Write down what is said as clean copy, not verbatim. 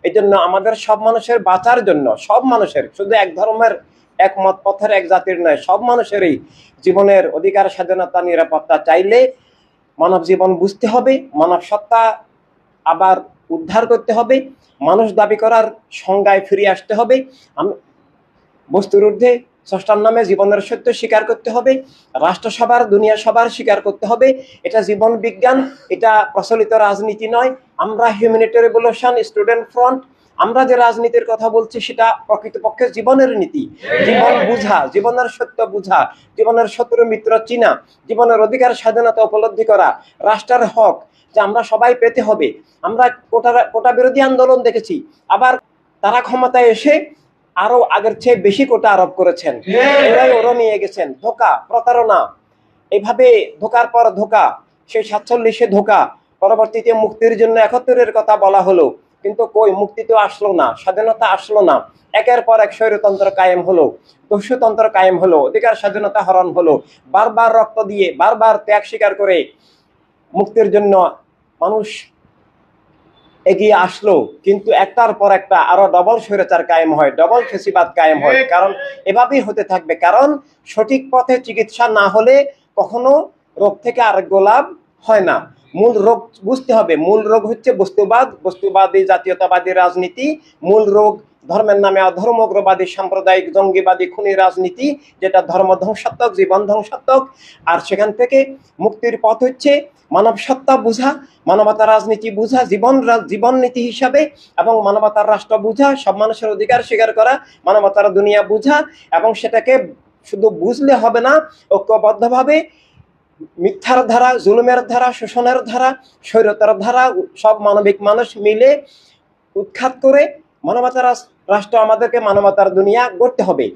এই জন্য আমাদের সব মানুষের বাঁচার জন্য, সব মানুষের, শুধু এক ধর্মের এক মত পথের এক জাতির নয়, সব মানুষেরই জীবনের অধিকার, স্বাধীনতা, নিরাপত্তা চাইলে মানব জীবন বুঝতে হবে, মানব সত্তা আবার উদ্ধার করতে হবে, মানুষ দাবি করার সংজ্ঞায় ফিরে আসতে হবে, বস্তুর ঊর্ধ্বে স্রষ্টার নামে জীবনের সত্য স্বীকার করতে হবে, রাষ্ট্রসভার দুনিয়া সবার স্বীকার করতে হবে। এটা জীবন বিজ্ঞান, এটা প্রচলিত রাজনীতি নয়। আমরা হিউম্যানিটি রেভলিউশন স্টুডেন্ট ফ্রন্ট, আমরা যে রাজনীতির কথা বলছি সেটা প্রকৃতপক্ষে জীবনের নীতি, জীবন বুঝা, জীবনের সত্য বুঝা, জীবনের শত্রু মিত্র চিনা, জীবনের অধিকার স্বাধীনতা উপলব্ধি করা, রাষ্ট্রের হক যে আমরা সবাই পেতে হবে। আমরা কোটা বিরোধী আন্দোলন দেখেছি, আবার তারা ক্ষমতায় এসে আরো আগের চেয়ে বেশি কোটা আরোপ করেছেন, এরাই ওরা নিয়ে গেছেন। ধোঁকা, প্রতারণা, এভাবে ধোঁকার পর ধোঁকা, সেই 47-এ ধোঁকা, পরবর্তীতে মুক্তির জন্য 71-এর কথা বলা হলো, কিন্তু কই, মুক্তি তো আসলো না, স্বাধীনতা আসলো না। একের পর এক স্বৈরতন্ত্র কায়েম হলো, দস্যুতন্ত্র কায়েম হলো, অধিকার স্বাধীনতা হরণ হলো। বারবার রক্ত দিয়ে, বারবার ত্যাগ স্বীকার করে মুক্তির জন্য মানুষ এগিয়ে আসলো, কিন্তু একটার পর একটা আরো ডবল স্বৈরাচার কায়েম হয়, ডবল ফেসিবাদ কায়েম হয়। কারণ এভাবেই হতে থাকবে, কারণ সঠিক পথে চিকিৎসা না হলে কখনো রোগ থেকে আরোগ্য লাভ হয় না। মূল রোগ বুঝতে হবে, মূল রোগ হচ্ছে বস্তুবাদ, বস্তুবাদী জাতীয়তাবাদী রাজনীতি। মূল রোগ ধর্মের নামে অধর্ম, উগ্রবাদী, সাম্প্রদায়িক, জঙ্গিবাদী, খুনি রাজনীতি, যেটা ধর্ম ধ্বংসাত্মক, জীবন ধ্বংসাত্মক। আর সেখান থেকে মুক্তির পথ হচ্ছে মানব সত্তা বুঝা, মানবতার রাজনীতি বুঝা, জীবন নীতি হিসাবে, এবং মানবতার রাষ্ট্র বুঝা, সব মানুষের অধিকার স্বীকার করা, মানবতার দুনিয়া বুঝা। এবং সেটাকে শুধু বুঝলে হবে না, ঐক্যবদ্ধভাবে মিথ্যার ধারা, জুলুমের ধারা, শোষণের ধারা, স্বৈরতার ধারা সব মানবিক মানুষ মিলে উৎখাত করে মানবতার রাষ্ট্র, আমাদেরকে মানবতার দুনিয়া গড়তে হবে।